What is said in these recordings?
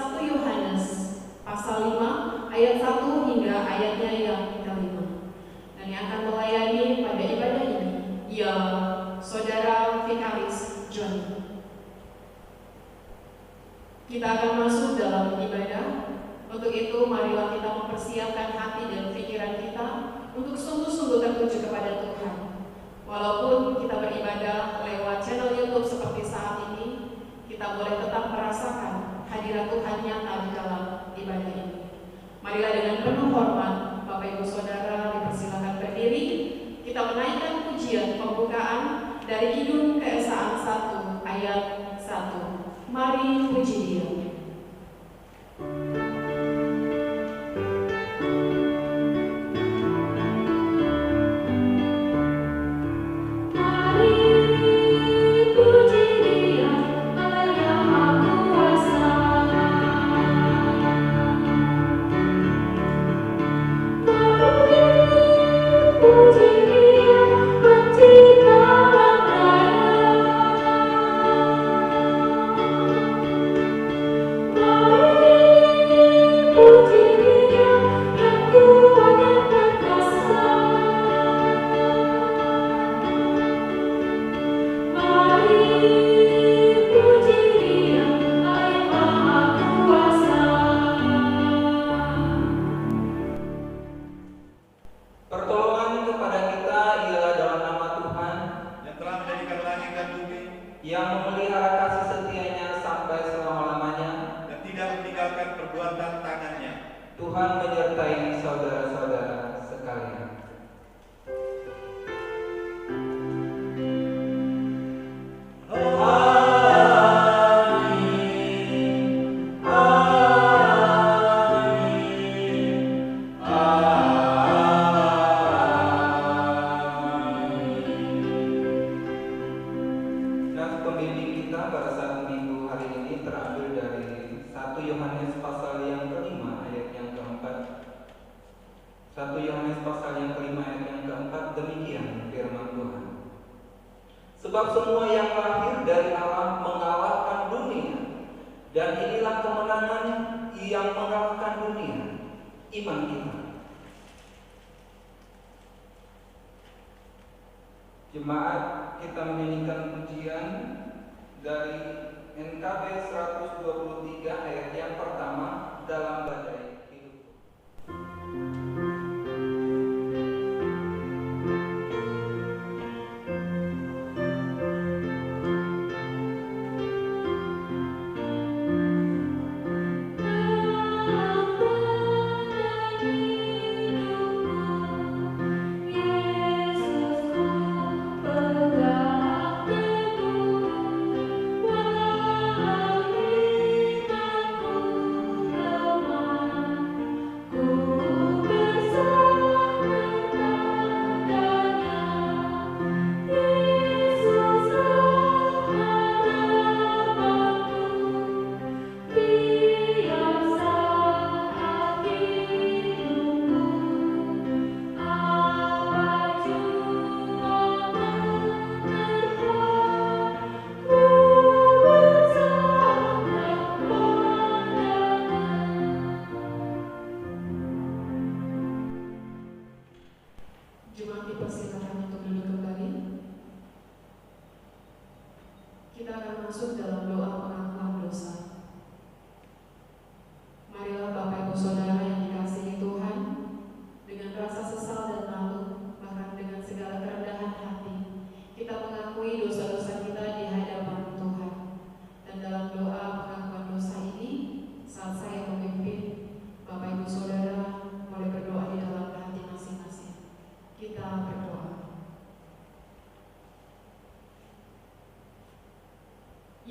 1 Yohanes pasal 5 ayat 1 hingga ayatnya yang ke-5. Dan yang akan melayani pada ibadah ini ialah Saudara Vikaris Johnny. Kita akan masuk dalam ibadah. Untuk itu marilah kita mempersiapkan hati dan pikiran kita untuk sungguh-sungguh tertuju kepada Tuhan. Walaupun kita beribadah lewat channel YouTube seperti saat ini, kita boleh tetap merasakan hadirat Tuhan nyata di dalam ibadah ini. Marilah dengan penuh hormat, Bapak Ibu Saudara dipersilakan berdiri. Kita menaikkan pujian pembukaan dari Kidung Keesaan 1 ayat 1. Mari puji Dia. Sebab semua yang lahir dari Allah mengalahkan dunia, dan inilah kemenangan yang mengalahkan dunia, iman kita. Jemaat, kita menyanyikan pujian dari NKB 123 ayat yang pertama dalam badai.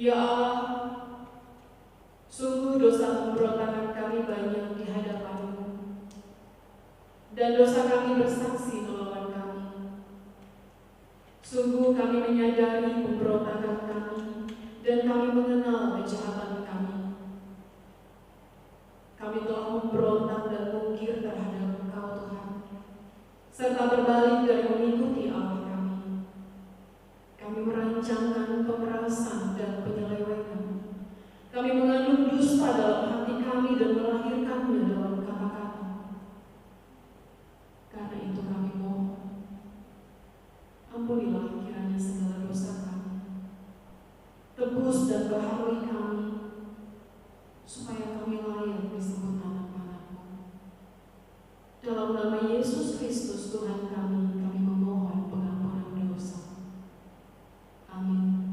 Ya Allah, sungguh dosa pemberontakan kami banyak di hadapan-Mu, dan dosa kami bersaksi melawan kami. Sungguh kami menyadari pemberontakan kami, dan kami mengenal kejahatan kami. Kami telah memberontak dan mungkir terhadap Engkau, Tuhan, serta berbalik dari mengikuti Allah kami. Kami merancangkan pemerasan dan penyelewengan. Kami mengandung dusta dalam hati supaya kami layak disebut anak-anak-Mu. Dalam nama Yesus Kristus Tuhan kami memohon pengampunan dosa. Amin.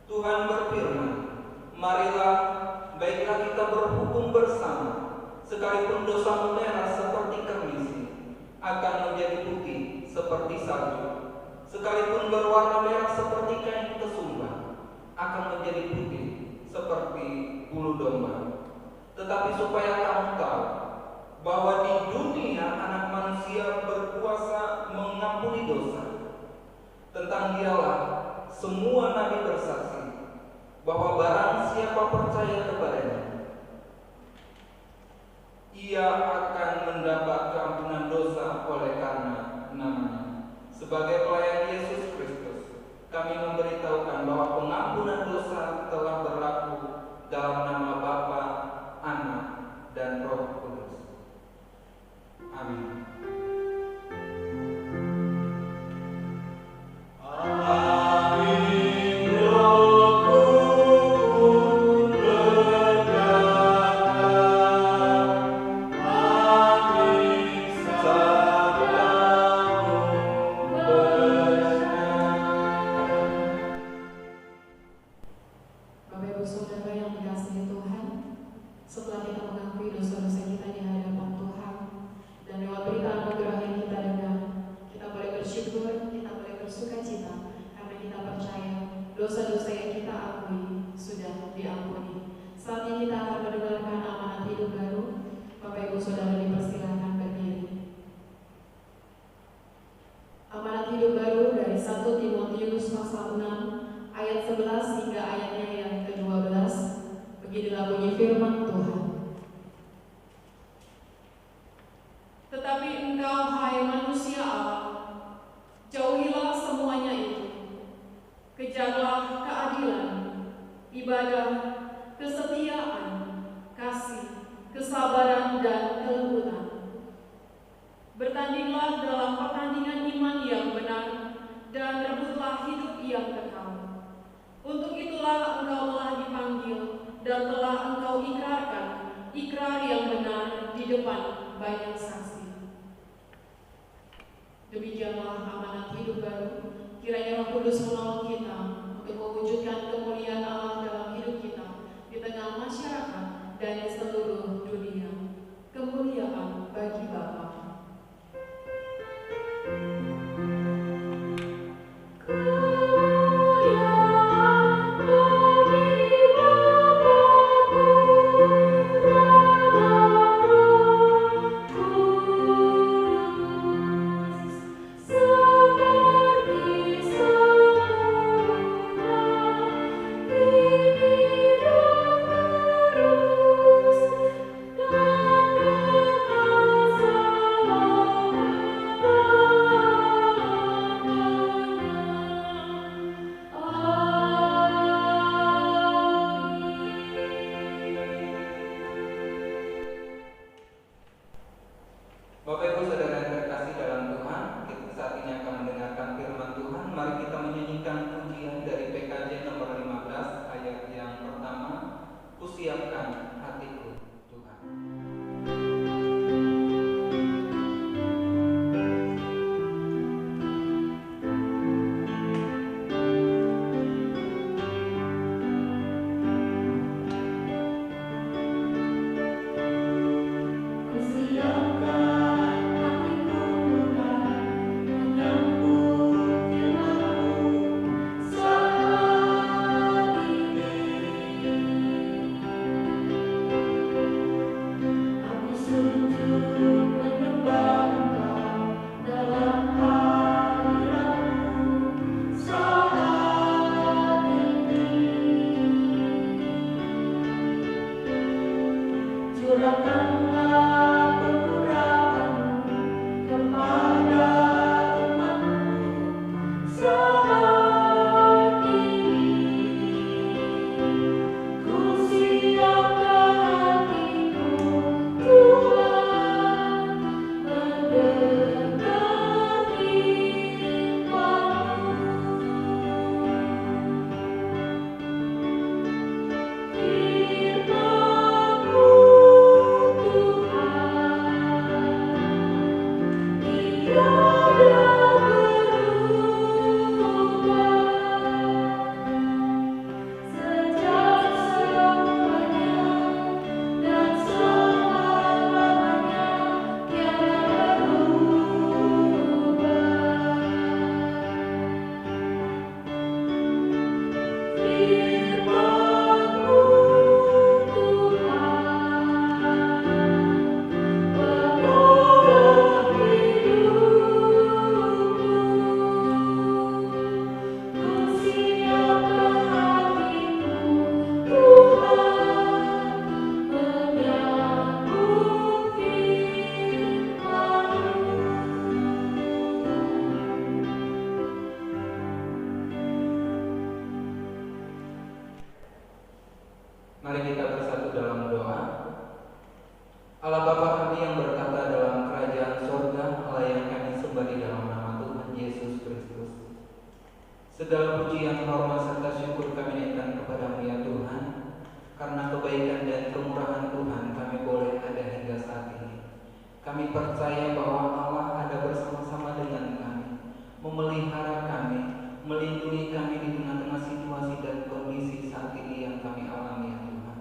Tuhan berfirman, marilah, baiklah kita berhukum bersama, sekalipun dosamu merah seperti kermisi, akan menjadi putih seperti salju. Sekalipun berwarna merah seperti kain kesumba, akan menjadi putih seperti bulu domba. Tetapi supaya kamu tahu bahwa di dunia anak manusia berkuasa mengampuni dosa, tentang dialah semua nabi bersaksi bahwa barang siapa percaya kepadanya, ia akan mendapat keampunan dosa oleh karena namanya. Sebagai pelayan Yesus Kristus, kami memberitahukan bahwa pengampunan dosa telah berlaku dalam nama Bapa, Anak, dan Roh Kudus. Amin. Dosa-dosa yang kita akui sudah diampuni. Saat ini kita akan mendengarkan amanat hidup baru. Bapak Ibu Saudara dipersilakan berdiri. Amanat hidup baru dari 1 Timotius pasal 6 ayat 11 hingga ayatnya yang ke-12. Beginilah bunyi firman Tuhan. Tetapi engkau, hai manusia Allah, jauhilah semuanya itu. Kejarlah keadilan, ibadah, kesetiaan, kasih, kesabaran, dan kelembutan. Bertandinglah dalam pertandingan iman yang benar, dan rebutlah hidup yang kekal. Untuk itulah engkau telah dipanggil, dan telah engkau ikrarkan ikrar yang benar di depan banyak saksi. Demikianlah amanat hidup baru. Kiranya Roh Kudus menolong kita untuk mewujudkan kemuliaan Allah dalam hidup kita di tengah masyarakat dan di seluruh dunia. Kemuliaan bagi Bapa. Mari kita bersatu dalam doa. Allah Bapa kami yang berkata dalam kerajaan sorga, Allah yang kami sembah di dalam nama Tuhan Yesus Kristus. Segala pujian, hormat serta syukur kami naikkan kepadamu ya Tuhan, karena kebaikan dan kemurahan Tuhan kami boleh ada hingga saat ini. Kami percaya bahwa Allah ada bersama-sama dengan kami, memelihara kami, melindungi kami di tengah-tengah situasi dan kondisi saat ini yang kami alami ya Tuhan.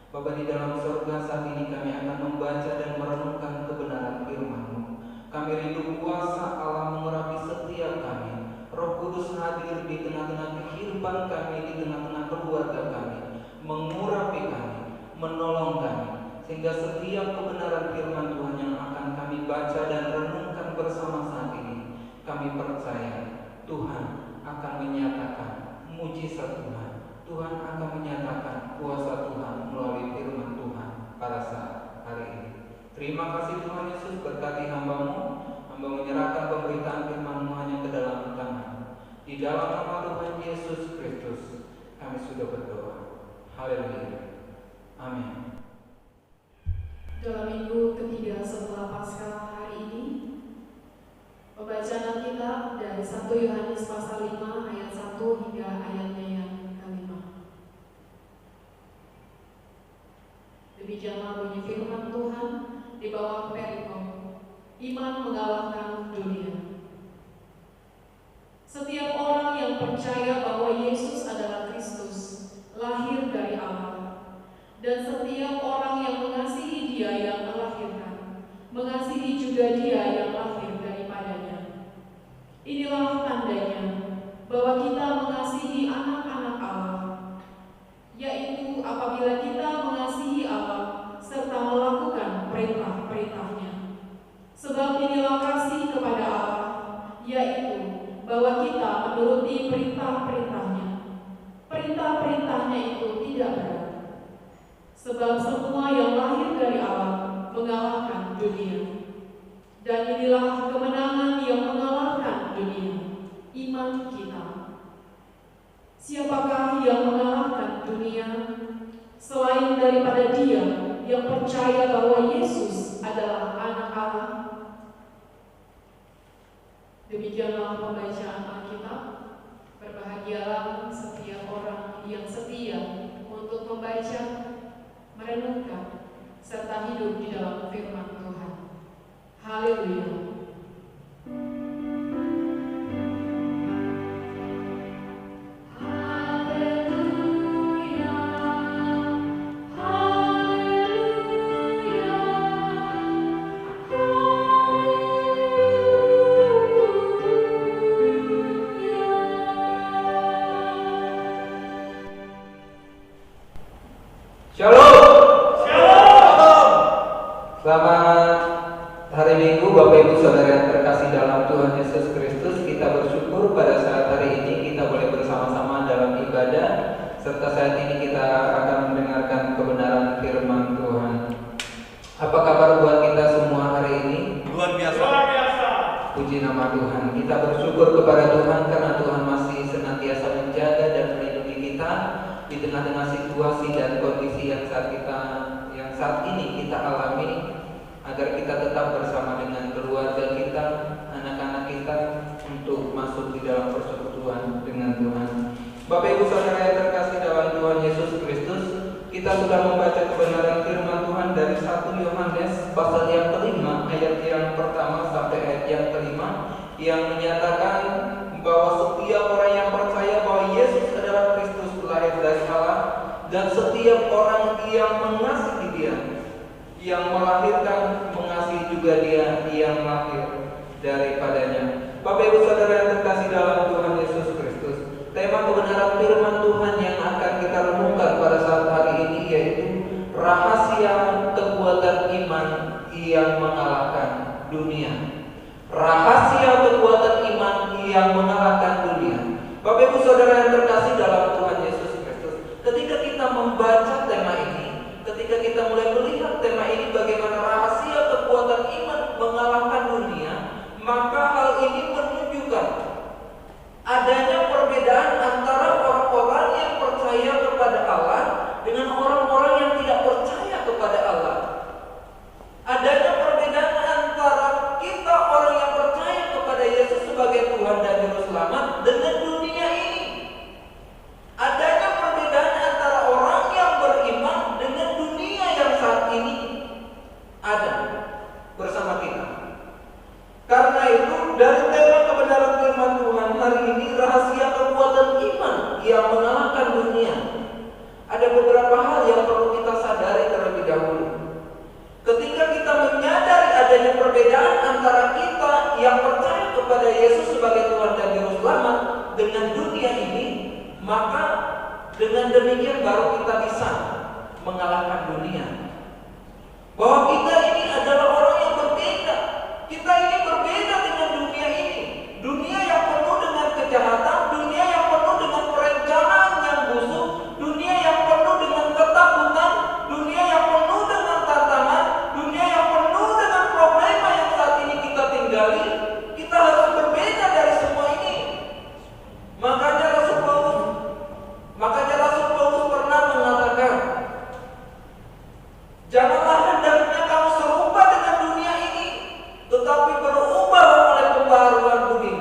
Bapa di dalam surga, saat ini kami akan membaca dan merenungkan kebenaran firman-Mu. Kami rindu kuasa Allah mengurapi setiap kami. Roh Kudus hadir di tengah-tengah kehidupan kami, di tengah-tengah keluarga kami, mengurapi kami, menolong kami, sehingga setiap kebenaran firman Tuhan yang akan kami baca dan renungkan bersama saat ini, kami percaya Tuhan akan menyatakan mujizat Tuhan. Tuhan akan menyatakan kuasa Tuhan melalui firman Tuhan pada saat hari ini. Terima kasih Tuhan Yesus, berkati hamba-Mu. Hamba menyerahkan pemberitaan firman-Mu hanya ke dalam tangan. Di dalam nama Tuhan Yesus Kristus kami sudah berdoa. Haleluya. Amin. Dalam minggu ketiga setelah Paskah hari ini, pembacaan kita dari 1 Yohanes pasal 5 ayat 1 hingga ayatnya yang ke-5. Demikianlah bunyi firman Tuhan di bawah perikop, iman mengalahkan dunia. Setiap orang yang percaya bahwa Yesus adalah Kristus, lahir dari Allah, dan setiap orang yang mengasihi Dia yang melahirkan, mengasihi juga Dia yang lahir daripadanya. Inilah tandanya bahwa kita mengasihi anak-anak Allah, yaitu apabila kita mengasihi Allah serta melakukan perintah-perintahnya. Sebab inilah kasih kepada Allah, yaitu bahwa kita menuruti perintah-perintahnya. Perintah-perintahnya itu tidak berat, sebab semua yang lahir dari Allah mengalahkan dunia. Dan inilah kemenangan yang mengalahkan dunia, iman kita. Siapakah yang mengalahkan dunia selain daripada dia yang percaya bahwa Yesus adalah anak Allah? Demikianlah pembacaan Alkitab. Berbahagialah setiap orang yang setia untuk membaca, merenungkan, serta hidup di dalam firman Tuhan. Haleluya. Selamat hari Minggu Bapak Ibu Saudara yang terkasih dalam Tuhan Yesus Kristus. Kita bersyukur pada saat hari ini kita boleh bersama-sama dalam ibadah, serta saat ini kita akan mendengarkan kebenaran firman Tuhan. Apa kabar buat kita semua hari ini? Luar biasa. Puji nama Tuhan. Kita bersyukur kepada Tuhan karena Tuhan masih senantiasa menjaga dan melindungi kita di tengah-tengah situasi dan kondisi yang saat ini kita alami, agar kita tetap bersama dengan keluarga kita, anak-anak kita, untuk masuk di dalam persekutuan dengan Tuhan. Bapak Ibu Saudara yang terkasih dalam Tuhan Yesus Kristus, kita sudah membaca kebenaran firman Tuhan dari 1 Yohanes pasal yang kelima, ayat yang pertama sampai ayat yang kelima, yang menyatakan bahwa setiap orang yang percaya bahwa Yesus adalah Kristus lahir dari Allah, dan setiap orang yang mengasihi Dia yang melahirkan, mengasihi juga Dia yang lahir daripadanya. Bapak Ibu Saudara yang terkasih dalam Tuhan Yesus Kristus, tema kebenaran firman Tuhan yang akan kita renungkan pada saat hari ini yaitu rahasia kekuatan iman yang mengalahkan dunia. Rahasia kekuatan iman yang mengalahkan dunia. Bapak Ibu Saudara yang terkasih dalam Tuhan Yesus Kristus, ketika kita membaca tema ini, ketika kita mulai melihat tema ini, bagaimana rahasia kekuatan iman mengalahkan dunia, maka hal ini menunjukkan adanya perbedaan antara orang-orang yang percaya kepada Allah dengan orang-orang demikian baru kita bisa mengalahkan dunia. Bahwa kita ini adalah orang yang berbeda. Kita ini berbeda dengan dunia ini. Dunia yang penuh dengan kejahatan, dunia yang penuh dengan perencanaan yang busuk, dunia yang penuh dengan ketakutan, dunia yang penuh dengan tantangan, dunia yang penuh dengan problema yang saat ini kita tinggali. Kita harus berbeda dari semua ini. Makanya Rasul Paulus pernah mengatakan, janganlah hendaknya kamu serupa dengan dunia ini, tetapi berubahlah oleh pembaharuan budi,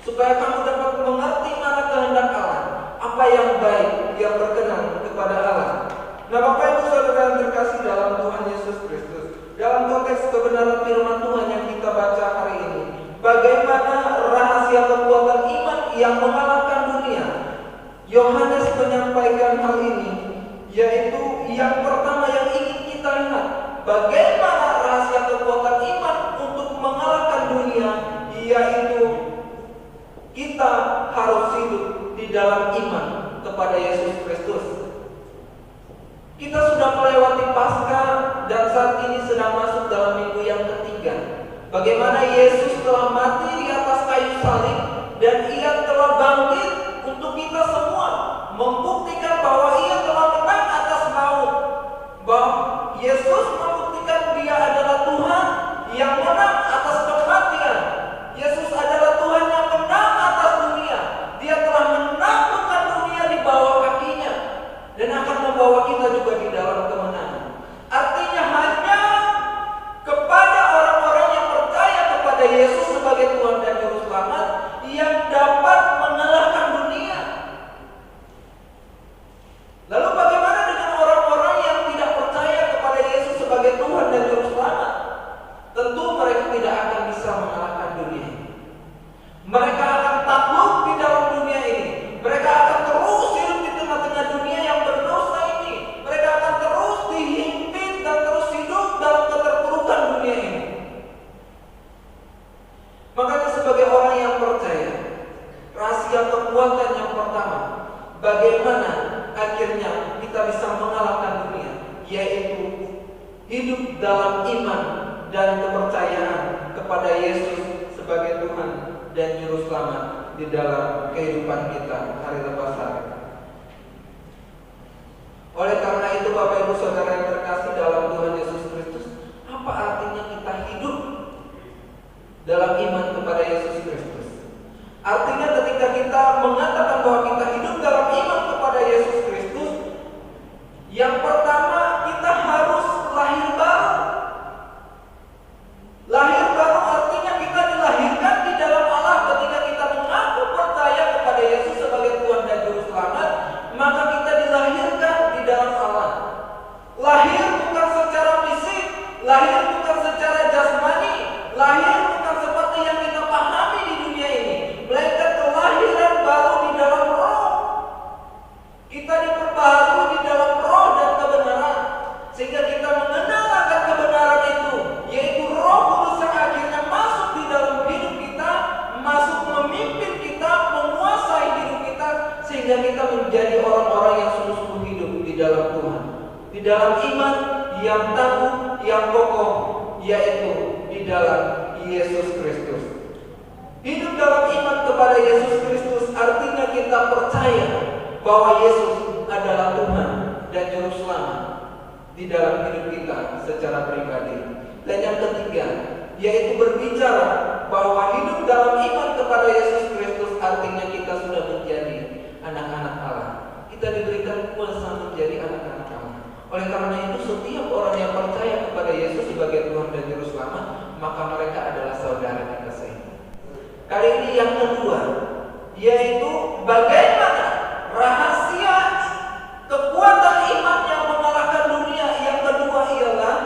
supaya kamu dapat mengerti mana kehendak Allah, apa yang baik, yang berkenan kepada Allah. Nah, Bapak Ibu Saudara yang terkasih dalam Tuhan Yesus Kristus, dalam konteks kebenaran firman Tuhan yang kita baca hari ini, bagaimana rahasia kekuatan iman yang mengalahkan dunia? Yohanes menyampaikan hal ini, yaitu yang pertama yang ingin kita lihat, bagaimana rahasia kekuatan iman untuk mengalahkan dunia, yaitu kita harus hidup di dalam iman kepada Yesus Kristus. Kita sudah melewati Paskah dan saat ini sedang masuk dalam minggu yang ketiga. Bagaimana Yesus telah mati di atas kayu salib dan Ia telah bangkit untuk kita semua, membuktikan bahwa Ia telah menang atas maut. Bahwa Yesus membuktikan Dia adalah Tuhan yang menang atas kematian. Yesus adalah Tuhan yang menang atas dunia. Dia telah menaklukkan dunia di bawah kakinya dan akan membawa kita juga di dalam kemenangan. Artinya hanya kepada orang-orang yang percaya kepada Yesus sebagai Tuhan dan Juru Selamat yang dapat mengalahkan dunia. Lalu bagaimana dengan orang-orang yang tidak percaya kepada Yesus sebagai Tuhan dan Juru Selamat? Tentu mereka tidak akan bisa mengalahkan dunia ini. Mereka akan takluk di dalam dunia ini. Mereka akan terus hidup di tengah-tengah dunia yang berdosa ini. Mereka akan terus dihimpit dan terus hidup dalam keterpurukan dunia ini. Makanya sebagai orang yang percaya, rahasia kekuatan yang pertama, bagaimana akhirnya kita bisa mengalahkan dunia, yaitu hidup dalam iman dan kepercayaan kepada Yesus sebagai Tuhan dan Juru Selamat di dalam kehidupan kita hari lepas hari. Oleh karena itu, Bapak Ibu Saudara yang terkasih dalam Tuhan Yesus Kristus, apa artinya kita hidup dalam iman kepada Yesus Kristus? Artinya ketika kita mengatakan bahwa kita hidup dalam iman kepada Yesus Kristus, yang pertama kita harus lahir baru. Lahir baru artinya kita dilahirkan di dalam Allah. Ketika kita mengaku percaya kepada Yesus sebagai Tuhan dan Juru Selamat, maka kita dilahirkan di dalam Allah. Lahir bukan secara fisik, lahir bukan secara jasmani, lahir bukan seperti yang kita pahami di dunia ini, melainkan kelahiran baru di dalam roh. Kita diperbaharui di dalam roh dan kebenaran, sehingga kita mengenal akan kebenaran itu, yaitu Roh Kudus yang akhirnya masuk di dalam hidup kita, masuk memimpin kita, menguasai hidup kita, sehingga kita menjadi orang-orang yang sungguh-sungguh hidup di dalam Tuhan, di dalam iman yang tangguh, yang kokoh, yaitu di dalam Yesus Kristus. Hidup dalam iman kepada Yesus Kristus artinya kita percaya bahwa Yesus adalah Tuhan dan Juru Selamat di dalam hidup kita secara pribadi. Dan yang ketiga, yaitu berbicara bahwa hidup dalam iman kepada Yesus Kristus artinya kita sudah menjadi anak-anak Allah. Kita diberikan kuasa menjadi anak-anak Allah. Oleh karena itu, setiap orang yang percaya kepada Yesus sebagai Tuhan dan Juru Selamat, maka mereka adalah saudara kita sendiri. Kali ini yang kedua, yaitu bagaimana rahasia kekuatan iman yang mengalahkan dunia. Yang kedua ialah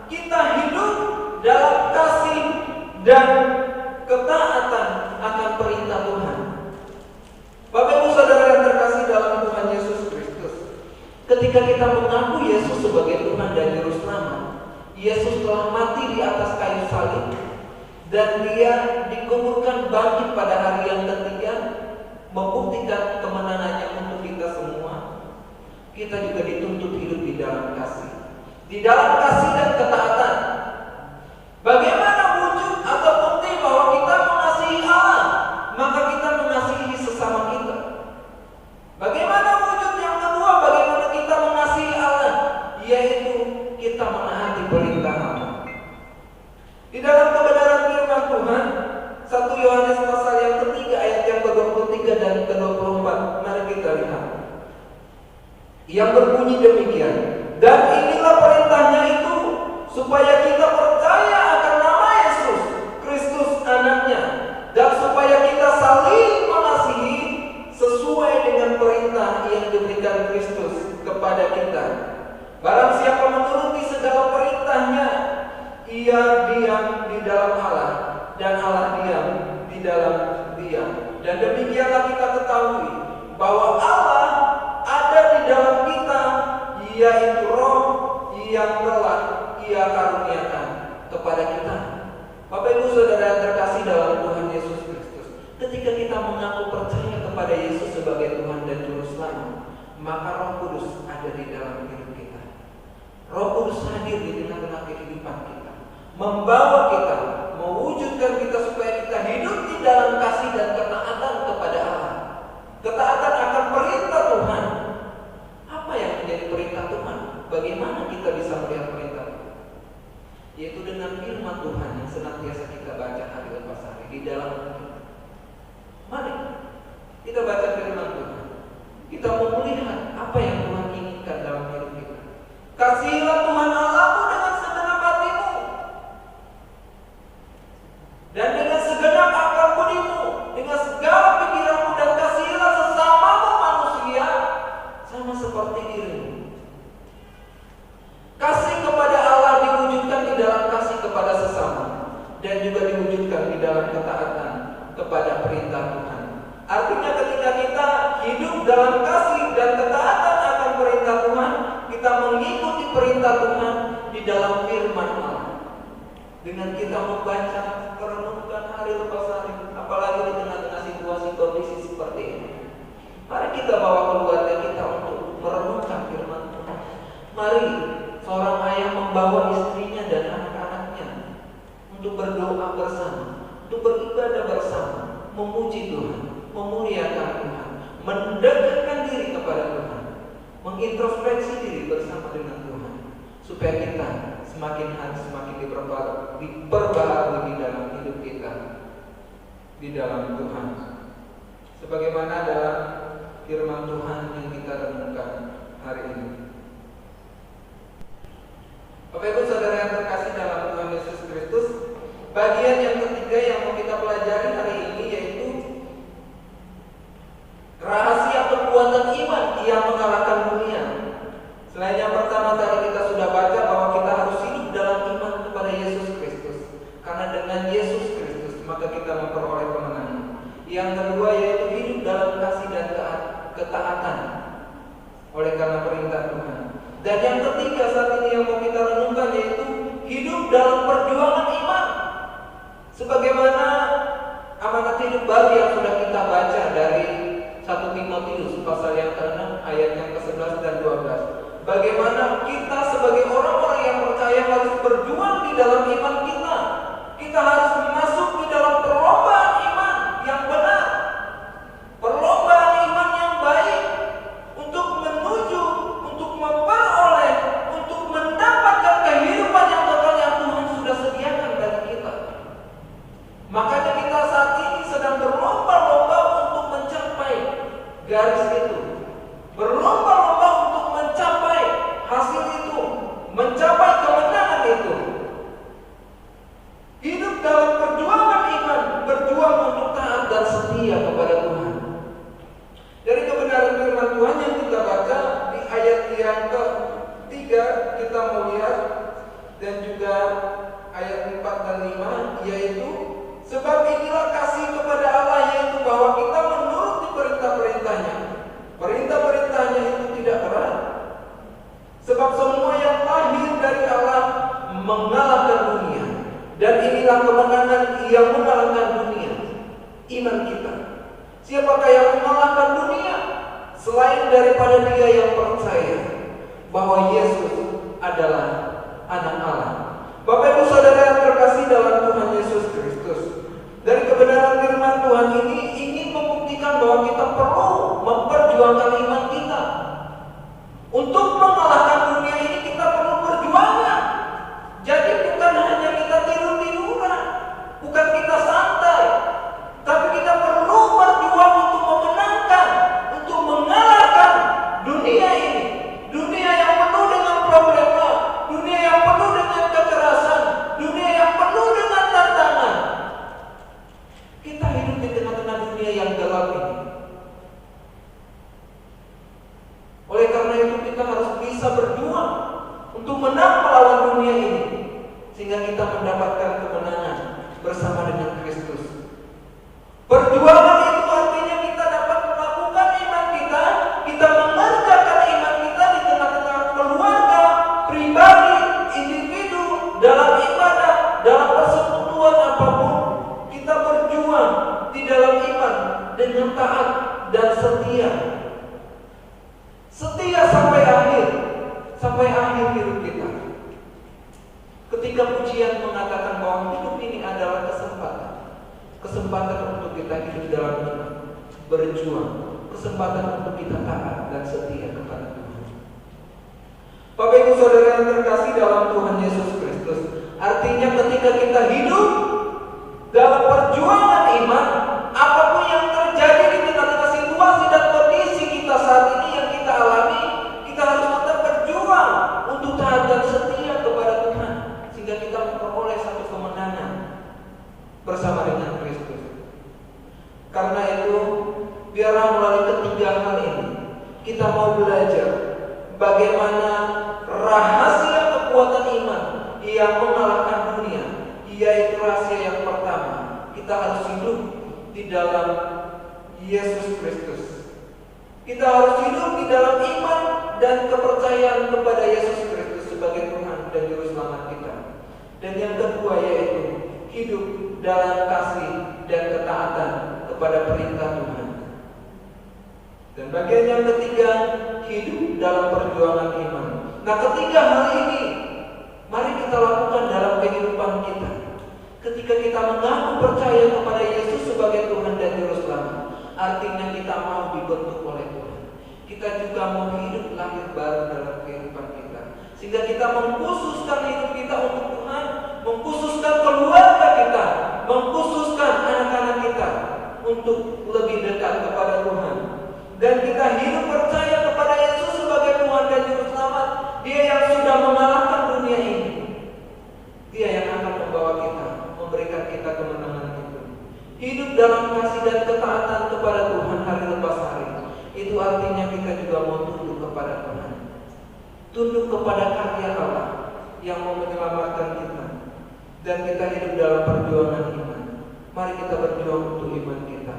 kita hidup dalam kasih dan ketaatan akan perintah Tuhan. Bapak Ibu Saudara yang terkasih dalam Tuhan Yesus Kristus, ketika kita mengaku Yesus sebagai Tuhan dan Juru Selamat, Yesus telah mati di atas kayu salib dan Dia dikuburkan bangkit pada hari yang ketiga, membuktikan kemenangannya untuk kita semua. kita juga dituntut hidup di dalam kasih. Di dalam kasih dan ketaatan. Bagaimana wujud atau bukti bahwa kita mengasihi Allah? Maka kita mengasihi sesama kita. Bagaimana wujud yang kedua? Bagaimana kita mengasihi Allah? Yaitu kita menaati perintah Allah. Di dalam kebenaran firman Tuhan, 1 Yohanes pasal yang ketiga ayat yang ke-23 dan ke-24, mari kita lihat. Yang berbunyi demikian, dan inilah perintahnya itu, supaya kita percaya akan nama Yesus Kristus anaknya, dan supaya kita saling mengasihi sesuai dengan perintah yang diberikan Kristus kepada kita. Barang siapa menuruti segala perintahnya, ia diam di dalam Allah, dan Allah diam di dalam dia. Dan demikianlah kita ketahui bahwa Allah ada di dalam kita, yaitu Roh yang telah Ia karuniakan kepada kita. Bapak Ibu Saudara yang terkasih dalam Tuhan Yesus Kristus, ketika kita mengaku percaya kepada Yesus sebagai Tuhan dan Juru Selamat, maka Roh Kudus ada di dalam hidup kita. Roh Kudus hadir di tengah-tengah kehidupan kita, membawa kita, mewujudkan kita supaya kita hidup di dalam kasih dan ketaatan kepada Allah. Ketaatan akan perintah Tuhan. Apa yang menjadi perintah Tuhan? Bagaimana kita bisa melihat perintah Tuhan? Yaitu dengan firman Tuhan yang senantiasa kita baca hari lepas hari di dalam kita. Mari kita baca firman Tuhan. Kita mau melihat apa yang Tuhan inginkan dalam hidup kita. Kasihilah Tuhan Allahmu dengan segenap hatimu dan dengan segenap akal budimu, dengan segala pikiranmu, dan kasihilah sesamamu manusia sama seperti dirimu. Kasih kepada Allah diwujudkan di dalam kasih kepada sesama, dan juga diwujudkan di dalam ketaatan kepada perintah Tuhan. Artinya ketika kita hidup dalam kasih dan ketaatan akan perintah Tuhan, kita mengikuti perintah Tuhan di dalam firman Allah. Dengan kita membaca, merenungkan hari lepas hari, apalagi di tengah-tengah situasi kondisi seperti ini. Mari kita bawa keluarga kita untuk merenungkan firman Tuhan. Mari seorang ayah membawa istrinya dan anak-anaknya untuk berdoa bersama, untuk beribadah bersama, memuji Tuhan, memuliakan Tuhan, mendekatkan diri kepada Tuhan, mengintrospeksi diri bersama dengan Tuhan, supaya kita semakin hari semakin diperbaharui di dalam hidup kita di dalam Tuhan. Sebagaimana dalam firman Tuhan yang kita renungkan hari ini. Bapak Ibu Saudara yang terkasih dalam Tuhan Yesus Kristus, bagian yang ketiga yang mau kita pelajari hari ini yaitu rahasia kekuatan iman yang mengalahkan dunia. Selain yang pertama tadi kita sudah baca bahwa kita harus hidup dalam iman kepada Yesus Kristus, karena dengan Yesus Kristus maka kita memperoleh kemenangan. Yang kedua yaitu hidup dalam kasih dan ketaatan oleh karena perintah Tuhan. Dan yang ketiga saat ini yang mau kita renungkan yaitu hidup dalam perjuangan iman. Sebagaimana amanat hidup baru yang sudah kita baca dari 1 Timotius pasal yang ke-6 ayat yang ke-11 dan 12. Bagaimana kita sebagai orang-orang yang percaya harus berjuang di dalam iman kita. Kita harus masuk di dalam perlombaan iman yang benar, perlombaan iman yang baik, untuk menuju, untuk memperoleh, untuk mendapatkan kehidupan yang kekal yang Tuhan sudah sediakan bagi kita. Makanya kita saat ini sedang berlomba-lomba untuk mencapai garis itu, berlomba-lomba untuk mencapai hasil itu, mencapai kemenangan itu. Hidup dalam perjuangan iman, berjuang untuk taat dan setia kepada Tuhan. Dari kebenaran firman Tuhan yang kita baca di ayat yang ke-3 kita mau lihat, dan juga ayat 4 dan 5, yaitu sebab inilah kasih kepada Allah, yaitu bahwa kita menuruti perintah-perintahnya. Perintah-perintahnya itu tidak berat, sebab semua yang lahir dari Allah mengalahkan dunia. Dan inilah kemenangan yang mengalahkan dunia, iman kita. Siapakah yang mengalahkan dunia? selain daripada dia yang percaya bahwa Yesus adalah anak Allah. Bapak Ibu Saudara yang terkasih dalam Tuhan Yesus Kristus, dari kebenaran firman Tuhan ini ingin membuktikan bahwa kita perlu memperjuangkan iman kita. Untuk mengalahkan dunia ini kita perlu perjuangan. Jadi bukan hanya kita tidur-tiduran, bukan kita santai, tapi kita perlu berjuang untuk memenangkan, untuk mengalahkan dunia ini. Dunia yang penuh dengan problema, dunia yang penuh dengan kekerasan, dunia yang penuh dengan tantangan. Kita hidup di tengah-tengah dunia yang gelap ini. Oleh karena itu kita harus bisa berjuang untuk menang melawan dunia ini, sehingga kita mendapatkan kemenangan bersama dengan Kristus. Perjuangan itu artinya kita dapat melakukan iman kita, kita mengerjakan iman kita di tengah-tengah keluarga, pribadi, individu, dalam ibadah, dalam persekutuan apapun. Kita berjuang di dalam iman dengan taat dan setia. Setia sampai akhir hidup kita. Ketika pujian mengatakan bahwa hidup ini adalah kesempatan untuk kita hidup dalam iman, berjuang, kesempatan untuk kita taat dan setia kepada Tuhan. Bapak Ibu Saudara yang terkasih dalam Tuhan Yesus Kristus, artinya ketika kita hidup dalam perjuangan iman, apapun yang terjadi di tengah-tengah situasi dan kondisi kita saat ini yang kita alami, kita harus tetap berjuang untuk taat dan setia kepada Tuhan, sehingga kita memperoleh satu kemenangan bersama dengan Kristus. Karena itu, biarlah melalui ketiga hal ini kita mau belajar bagaimana rahasia kekuatan iman yang mengalahkan dunia. Yaitu rahasia yang pertama, kita harus hidup di dalam Yesus Kristus. Kita harus hidup di dalam iman dan kepercayaan kepada Yesus Kristus sebagai Tuhan dan Juru Selamat kita. Dan yang kedua yaitu hidup dalam kasih dan ketaatan kepada perintah Tuhan. Dan bagian yang ketiga, hidup dalam perjuangan iman. Nah, ketiga hal ini mari kita lakukan dalam kehidupan kita. Ketika kita mengaku percaya kepada Yesus sebagai Tuhan dan Juru Selamat, artinya kita mau dibentuk oleh Tuhan. Kita juga mau hidup lahir baru dalam kehidupan kita, sehingga kita mengkhususkan hidup kita untuk Tuhan, mengkhususkan keluarga kita, mengkhususkan anak-anak kita untuk lebih dekat kepada Tuhan. Dan kita hidup percaya kepada Yesus sebagai Tuhan dan Juru Selamat. Dia yang sudah mengalahkan dunia ini. Dia yang akan membawa kita, memberikan kita kemenangan itu. Hidup dalam kasih dan ketaatan kepada Tuhan hari lepas hari. Itu artinya kita juga mau tunduk kepada Tuhan, tunduk kepada karya Allah yang mau menyelamatkan kita. Dan kita hidup dalam perjuangan iman. Mari kita berjuang untuk iman kita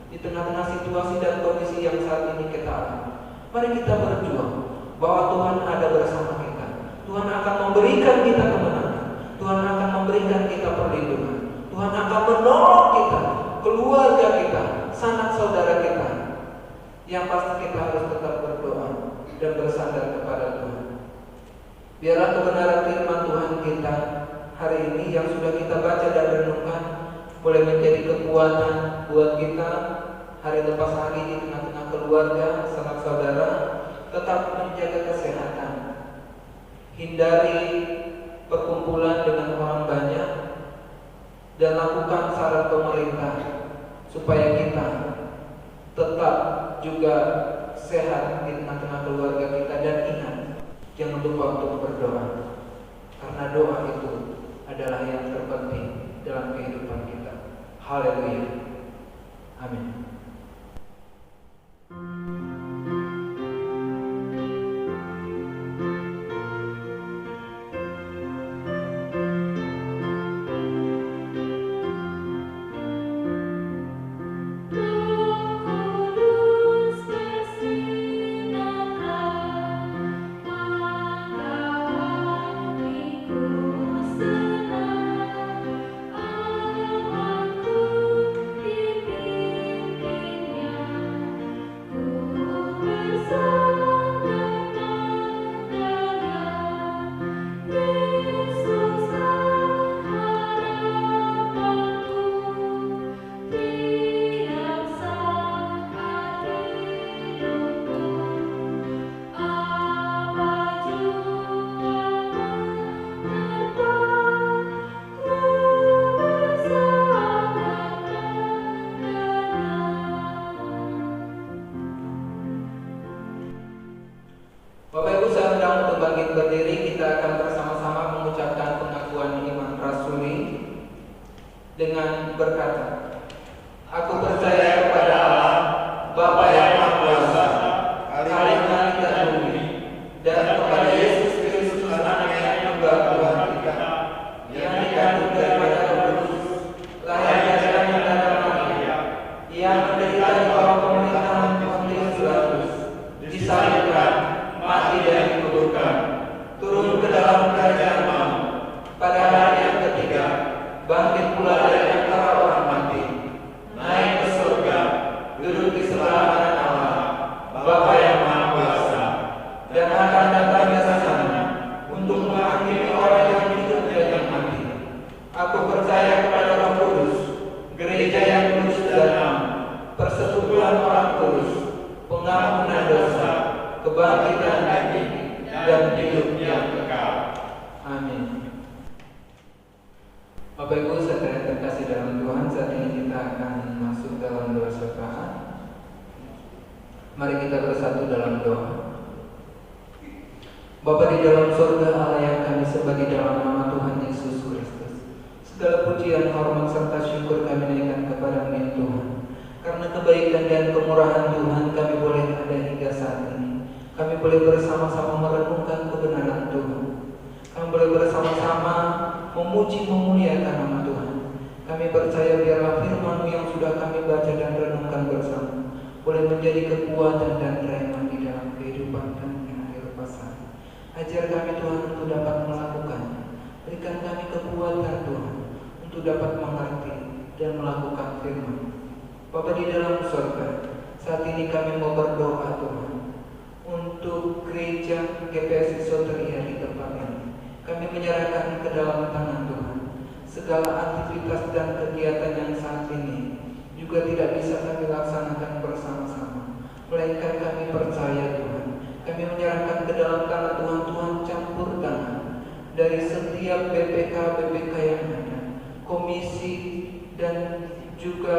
di tengah-tengah situasi dan kondisi yang saat ini kita alami. Mari kita berjuang bahwa Tuhan ada bersama kita. Tuhan akan memberikan kita kemenangan. Tuhan akan memberikan kita perlindungan. Tuhan akan menolong kita, keluarga kita, sanak saudara kita. Yang pasti kita harus tetap berdoa dan bersandar kepada Tuhan. Biarlah kebenaran firman Tuhan kita hari ini yang sudah kita baca dan renungkan boleh menjadi kekuatan buat kita hari lepas hari di tengah-tengah keluarga, sanak saudara. Tetap menjaga kesehatan, hindari perkumpulan dengan orang banyak, dan lakukan saran pemerintah supaya kita tetap juga sehat di tengah-tengah keluarga kita. Dan ingat, jangan lupa untuk berdoa, karena doa itu adalah yang terpenting dalam kehidupan kita. Haleluya. Amin. sedang untuk bangkit berdiri, kita akan bersama-sama mengucapkan pengakuan iman rasuli dengan berkata, Aku percaya kepada Allah, Bapa yang Maha Kuasa, Khalik langit dan bumi, dan kepada Yesus Kristus Anaknya yang tunggal Tuhan kita, yang dikandung daripada Roh Kudus, lahir dari darah Maria, yang menderita di bawah pemerintahan Pontius Pilatus, disalibkan, mati dan dikuburkan, turun ke dalam kerajaan maut, pada hari yang ketiga, bangkit pula dari antara orang mati, naik ke surga, duduk di sebelah kanan Allah, Bapa yang Maha Kuasa, dan akan datang dari sana untuk menghakimi orang yang hidup dan yang mati. Aku percaya kepada Roh Kudus, gereja yang kudus dan am, persekutuan orang kudus, pengampunan dosa, kebangkitan daging, dan hidup yang kekal. Amin. Bapak Ibu saudara terkasih dalam Tuhan, saat ini kita akan masuk dalam doa syafaat. Mari kita bersatu dalam doa. Bapa di dalam surga, Allah yang kami sembah di dalam nama Tuhan Yesus Kristus, segala pujian, hormat serta syukur kami naikkan kepada-Mu ya Tuhan. Karena kebaikan dan kemurahan Tuhan, kami boleh ada hingga saat ini. Kami boleh bersama-sama merenungkan kebenaran Tuhan. Kami boleh bersama-sama memuji memuliakan nama Tuhan. Kami percaya biarlah firman-Mu yang sudah kami baca dan renungkan bersama boleh menjadi kekuatan dan rema di dalam kehidupan kami yang akhir pasang. Ajar kami Tuhan untuk dapat melakukannya. Berikan kami kekuatan Tuhan untuk dapat mengerti dan melakukan firman. Bapa di dalam surga, saat ini kami mau berdoa Tuhan untuk gereja GPSI Soteria di tempat ini. Kami menyerahkan ke dalam tangan Tuhan segala aktivitas dan kegiatan yang saat ini juga tidak bisa kami laksanakan bersama-sama, melainkan kami percaya Tuhan. Kami menyerahkan ke dalam tangan Tuhan. Tuhan campur tangan dari setiap BPK yang ada, komisi dan juga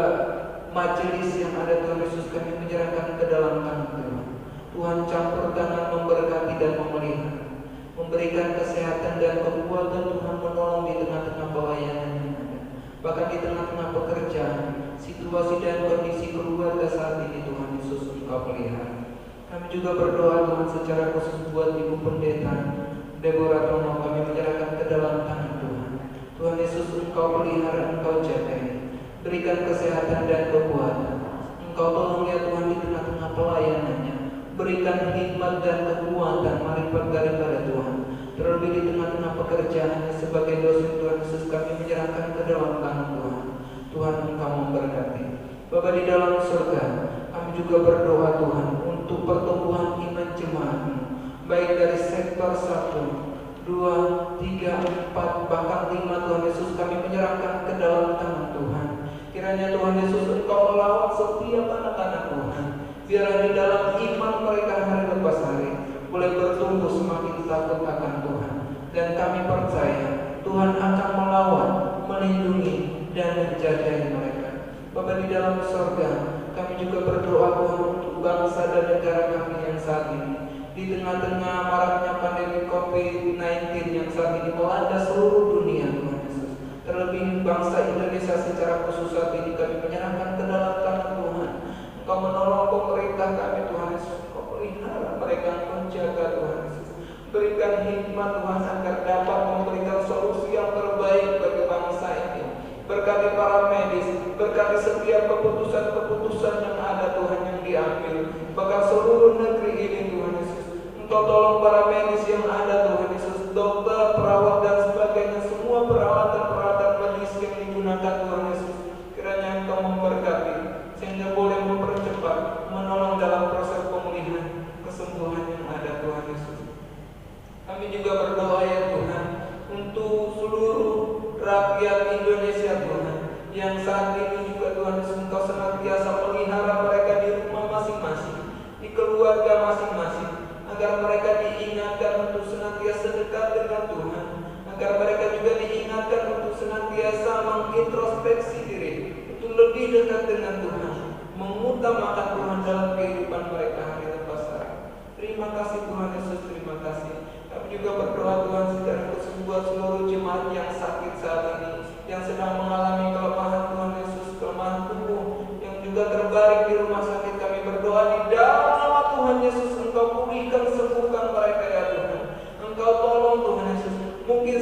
majelis yang ada Tuhan Yesus, kami menyerahkan ke dalam tangan Tuhan. Tuhan campur tangan, memberkati dan memelihara, memberikan kesehatan dan kekuatan Tuhan, menolong di tengah-tengah pelayanan yang ada, bahkan di tengah-tengah pekerjaan, situasi dan kondisi keluarga saat ini Tuhan Yesus Engkau pelihara. Kami juga berdoa Tuhan secara khusus buat Ibu Pendeta Deborah Tono, kami menyerahkan ke dalam tangan Tuhan. Tuhan Yesus Engkau pelihara, Engkau jagai, berikan kesehatan dan kekuatan. Engkau tolong ya Tuhan di tengah-tengah pelayanannya, berikan hikmat dan kekuatan marifat daripada Tuhan. Terlebih di tengah-tengah pekerjaannya sebagai dosen Tuhan Yesus, kami menyerahkan ke dalam tangan Tuhan. Tuhan Engkau memberkati. Bapa di dalam surga, kami juga berdoa Tuhan untuk pertumbuhan iman jemaat-Mu, baik dari sektor 1, 2, 3, 4, bahkan 5 Tuhan Yesus, kami menyerahkan ke dalam tangan Tuhan. Kiranya Tuhan Yesus Engkau melawat setiap anak-anak Tuhan, biar di dalam iman mereka hari lepas hari boleh bertumbuh semakin takut akan Tuhan. Dan kami percaya Tuhan akan melawat, melindungi, dan menjaga mereka. Bapa di dalam surga, kami juga berdoa Tuhan untuk bangsa dan negara kami yang saat ini di tengah-tengah maraknya pandemi COVID-19 yang saat ini melanda seluruh dunia Tuhan Yesus. Terlebih bangsa Indonesia secara khusus saat ini kami menyerahkan ke dalam tangan Tuhan. Engkau menolong pemerintah kami Tuhan Yesus, Engkau pelihara mereka, Engkau jaga Tuhan Yesus. Berikan hikmat Tuhan agar dapat memberikan solusi yang terbaik bagi bangsa ini. Berkati para medis, berkati setiap keputusan-keputusan yang ada Tuhan yang diambil, bahkan seluruh negeri ini Tuhan Yesus. Engkau tolong para medis yang ada Tuhan Yesus, dokter, perawat dan sebagainya, semua peralatan-peralatan medis yang digunakan Tuhan Yesus. Kiranya Engkau memberkati sehingga boleh mempercepat, menolong dalam proses pemulihan, kesembuhan yang ada Tuhan Yesus. Kami juga berdoa ya Tuhan untuk seluruh rakyat Indonesia Tuhan, yang saat ini juga Tuhan Yesus Engkau senantiasa pelihara mereka di rumah masing-masing, di keluarga masing-masing, agar mereka diingatkan untuk senantiasa dekat dengan Tuhan, agar mereka juga diingatkan untuk senantiasa mengintrospeksi diri, untuk lebih dekat dengan Tuhan, mengutamakan Tuhan dalam kehidupan mereka hari lepas hari. Terima kasih Tuhan Yesus, terima kasih.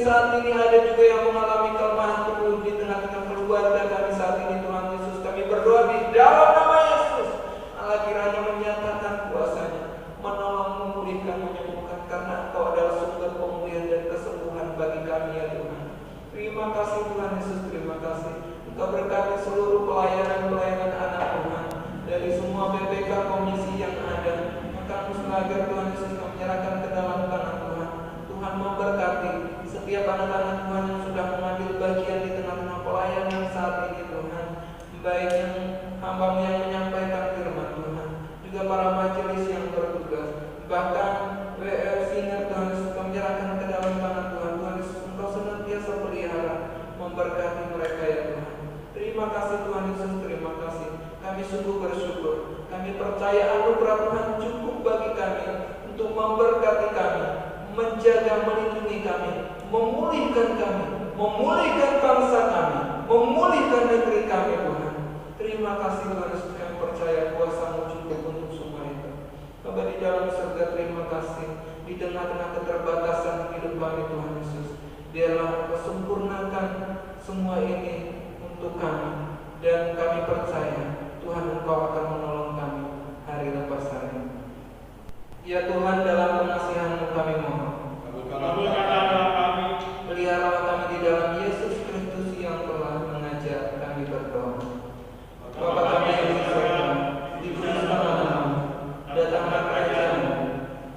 saat ini ada juga yang mengalami kelemahan tubuh di tengah-tengah keluarga kami saat ini, Tuhan Yesus. Kami berdoa di dalam nama Yesus, Allah kiranya menyatakan kuasa-Nya, menolong, memulihkan, menyembuhkan, karena Engkau adalah sumber pemulihan dan kesembuhan bagi kami ya Tuhan. Terima kasih Tuhan Yesus, terima kasih. Engkau berkati seluruh pelayanan anak Tuhan, dari semua BPK komisi yang ada. Maka musnagar Tuhan Yesus kami menyerahkan ke dalam tangan Tuhan. Tuhan memberkati setiap anak-anak Tuhan yang sudah mengambil bagian di tengah-tengah pelayanan saat ini Tuhan, baik yang hamba-Mu yang menyampaikan firman Tuhan, juga para majelis yang bertugas, bahkan WL Singer Tuhan Yesus kami menyerahkan ke dalam tangan Tuhan. Tuhan Yesus Engkau senantiasa pelihara, memberkati mereka ya Tuhan. Terima kasih Tuhan Yesus, terima kasih. Kami sungguh bersyukur. Kami percaya anugerah Tuhan cukup bagi kami untuk memberkati kami, menjaga, melindungi kami, memulihkan kami, memulihkan bangsa kami, memulihkan negeri kami Tuhan. Terima kasih Tuhan Yesus, kami percaya kuasa-Mu cukup untuk semua itu. Bapa di dalam surga, terima kasih di tengah-tengah keterbatasan hidup kami Tuhan Yesus. Biarlah Engkau sempurnakan semua ini untuk kami, dan kami percaya Tuhan Engkau akan menolong kami hari lepas hari. Ya Tuhan, dalam pengasihan-Mu kami mohon, kabulkanlah doa kami. peliharalah kami di dalam Yesus Kristus yang telah mengajar kami berdoa. Bapa kami yang di surga, dikuduskanlah namamu, datanglah kerajaan-Mu,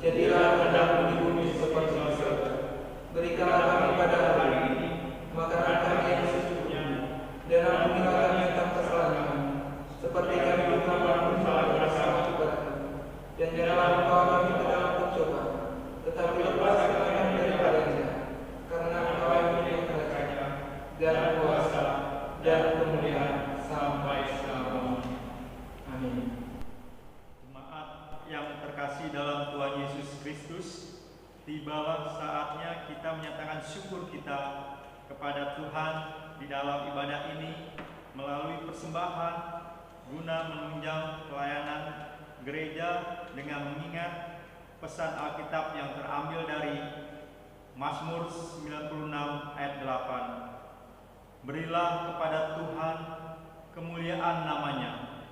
jadilah kehendak-Mu di bumi seperti di surga. Berikanlah kami pada hari ini makanan kami yang secukupnya, dan ampunilah kami akan kesalahan kami, seperti kami juga mengampuni kesalahan kepada kami. Dan janganlah membawa kami ke dalam pencobaan, tetapi lepaskanlah kami daripada yang jahat, karena Engkau yang punya kerajaan dan kuasa dan kemuliaan sampai selamanya. Amin. Jemaat yang terkasih dalam Tuhan Yesus Kristus, tibalah saatnya kita menyatakan syukur kita kepada Tuhan di dalam ibadah ini melalui persembahan guna menunjang pelayanan gereja dengan mengingat pesan Alkitab yang terambil dari Mazmur 96 ayat 8. Berilah kepada Tuhan kemuliaan namanya,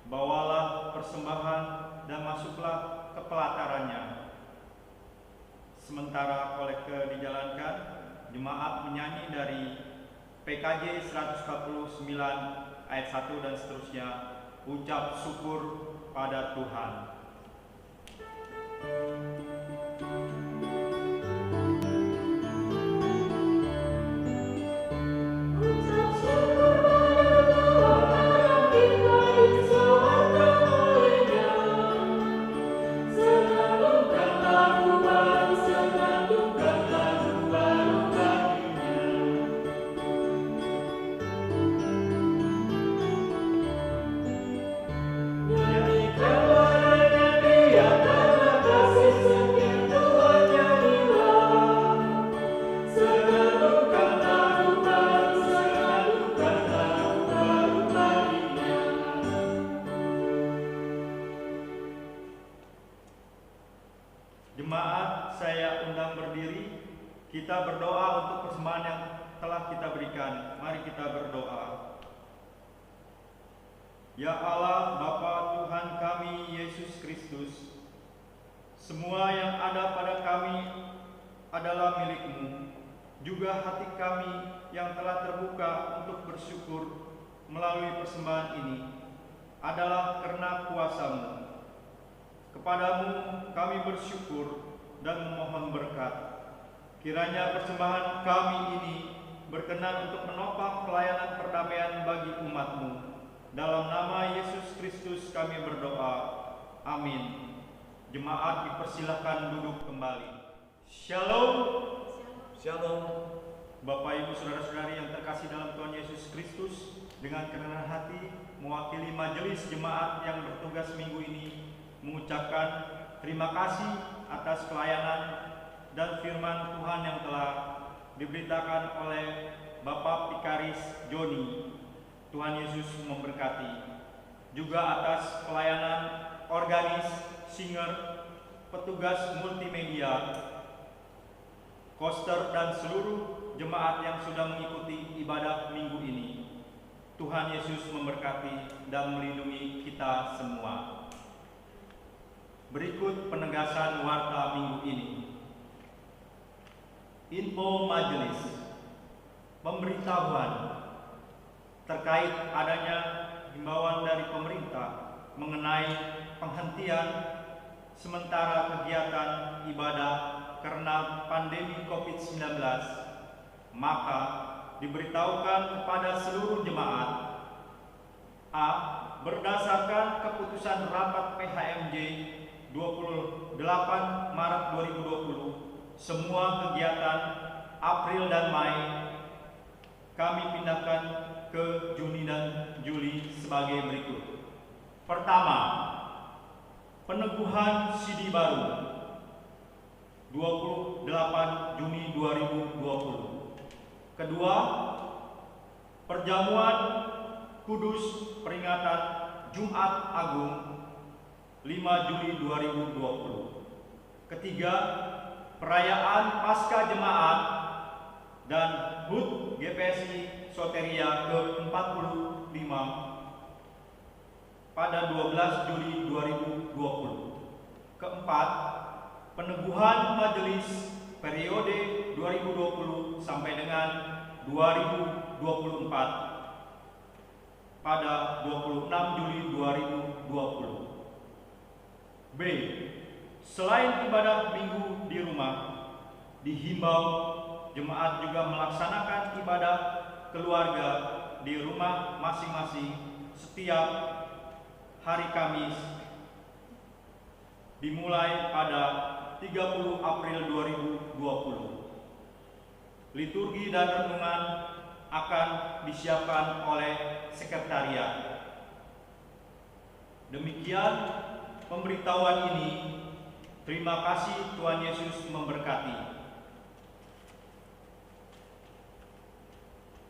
bawalah persembahan dan masuklah ke pelatarannya. Sementara kolekte dijalankan, jemaat menyanyi dari PKJ 149 ayat 1 dan seterusnya, ucap syukur pada Tuhan. Jemaat, saya undang berdiri. Kita berdoa untuk persembahan yang telah kita berikan. Mari kita berdoa. Ya Allah, Bapa Tuhan kami Yesus Kristus, semua yang ada pada kami adalah milik-Mu. Juga hati kami yang telah terbuka untuk bersyukur melalui persembahan ini adalah karena kuasa-Mu. Kepadamu kami bersyukur dan memohon berkat. Kiranya persembahan kami ini berkenan untuk menopang pelayanan perdamaian bagi umat-Mu. Dalam nama Yesus Kristus kami berdoa. Amin. Jemaat dipersilakan duduk kembali. Shalom. Shalom. Bapak Ibu Saudara-saudari yang terkasih dalam Tuhan Yesus Kristus, dengan kerendahan hati mewakili majelis jemaat yang bertugas minggu ini mengucapkan terima kasih atas pelayanan dan firman Tuhan yang telah diberitakan oleh Bapak Pikaris Joni. Tuhan Yesus memberkati. Juga atas pelayanan organis, singer, petugas multimedia, koster, dan seluruh jemaat yang sudah mengikuti ibadah minggu ini. Tuhan Yesus memberkati dan melindungi kita semua. Berikut penegasan warta minggu ini. Info majelis. Pemberitahuan terkait adanya himbauan dari pemerintah mengenai penghentian sementara kegiatan ibadah karena pandemi COVID-19, maka diberitahukan kepada seluruh jemaat: A. Berdasarkan keputusan rapat PHMJ 28 Maret 2020, semua kegiatan April dan Mei kami pindahkan ke Juni dan Juli sebagai berikut. Pertama, peneguhan CD baru 28 Juni 2020. Kedua, perjamuan kudus peringatan Jumat Agung 5 Juli 2020. Ketiga, perayaan Paskah Jemaat dan HUT GPSI Soteria ke-45 pada 12 Juli 2020. Keempat, peneguhan majelis periode 2020 sampai dengan 2024 pada 26 Juli 2020. B. Selain ibadah minggu di rumah, dihimbau jemaat juga melaksanakan ibadah keluarga di rumah masing-masing setiap hari Kamis dimulai pada 30 April 2020. Liturgi dan renungan akan disiapkan oleh sekretariat. Demikian pemberitahuan ini. Terima kasih, Tuhan Yesus memberkati.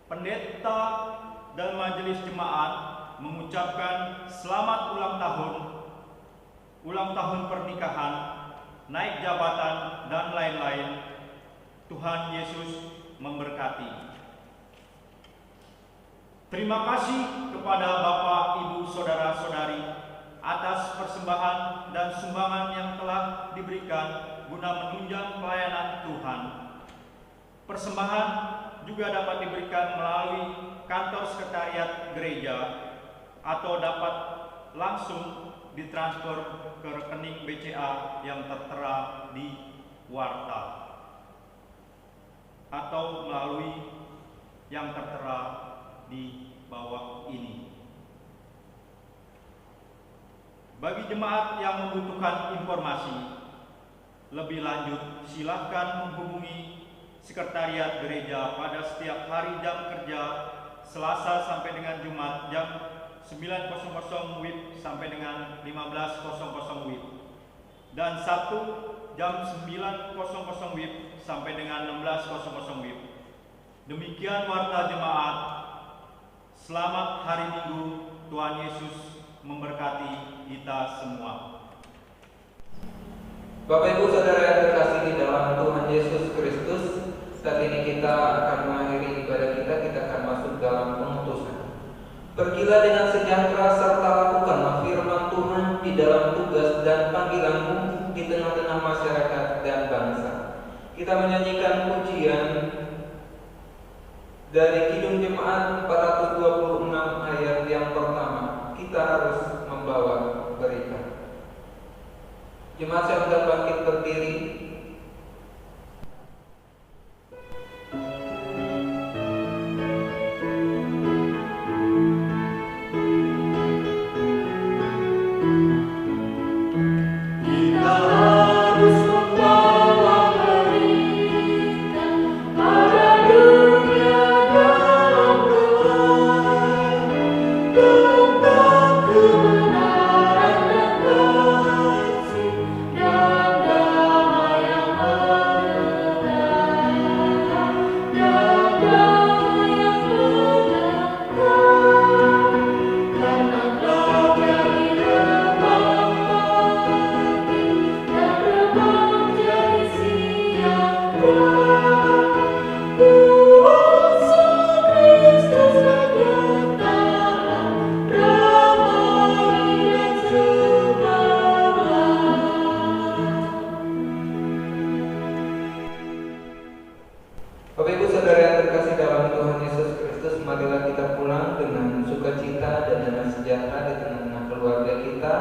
Pendeta dan majelis jemaat mengucapkan selamat ulang tahun pernikahan, naik jabatan, dan lain-lain. Tuhan Yesus memberkati. Terima kasih kepada Bapak, Ibu, Saudara-saudari atas persembahan dan sumbangan yang telah diberikan guna menunjang pelayanan Tuhan. Persembahan juga dapat diberikan melalui kantor sekretariat gereja atau dapat langsung ditransfer ke rekening BCA yang tertera di warta atau melalui yang tertera di bawah ini. Bagi jemaat yang membutuhkan informasi lebih lanjut, silakan menghubungi sekretariat gereja pada setiap hari jam kerja Selasa sampai dengan Jumat jam 9.00 WIB sampai dengan 15.00 WIB, dan Sabtu jam 9.00 WIB sampai dengan 16.00 WIB. Demikian warta jemaat. Selamat hari Minggu. Tuhan Yesus memberkati kita semua. Bapak Ibu Saudara yang terkasih di dalam Tuhan Yesus Kristus, saat ini kita akan mengakhiri ibadah kita akan masuk dalam pengutusan. Pergilah dengan sejahtera serta lakukanlah firman Tuhan di dalam tugas dan panggilanmu di tengah-tengah masyarakat dan bangsa. Kita menyanyikan pujian dari Kidung Jemaat 426 ayat yang pertama. Kita harus membawa berita. Jemaat yang sudah bangkit berdiri. Oh Bapak Ibu Saudara yang terkasih dalam Tuhan Yesus Kristus, marilah kita pulang dengan sukacita dan damai sejahtera di tengah-tengah keluarga kita.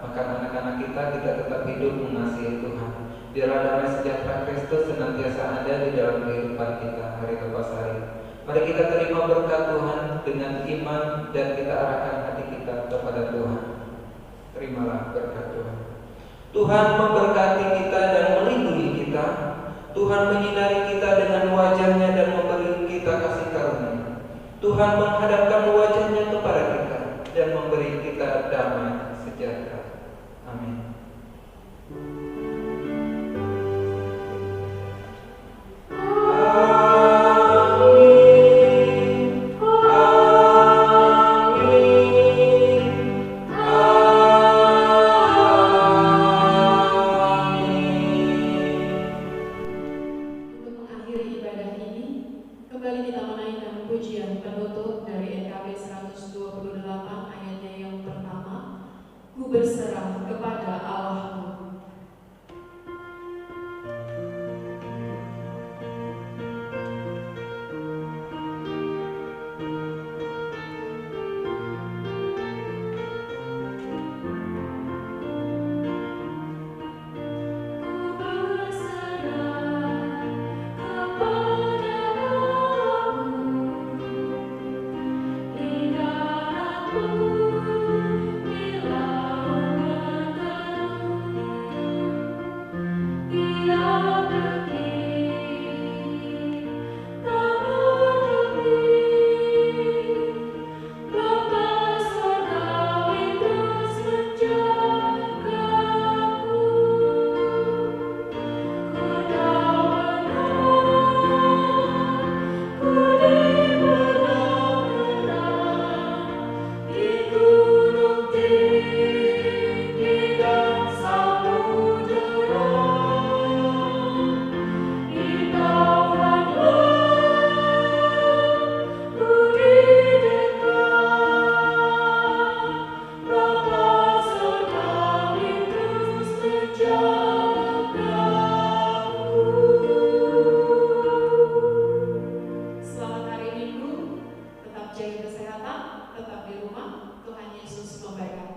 Maka anak-anak kita tetap hidup mengasihi Tuhan. Biarlah damai sejahtera Kristus senantiasa ada di dalam kehidupan kita hari lepas hari. Mari kita terima berkat Tuhan dengan iman dan kita arahkan hati kita kepada Tuhan. Terimalah berkat Tuhan. Tuhan memberkati kita dan melindungi kita. Tuhan menyinari kita dengan wajah-Nya dan memberi kita kasih karunia. Tuhan menghadapkan wajah-Nya kepada kita dan memberi kita damai sejahtera. Amin. Kembali kita menaikkan pujian penutup dari NKB 128 ayatnya yang pertama, Ku berserah kepada Allahku. Jaga kesehatan, tetap di rumah. Tuhan Yesus memberkati.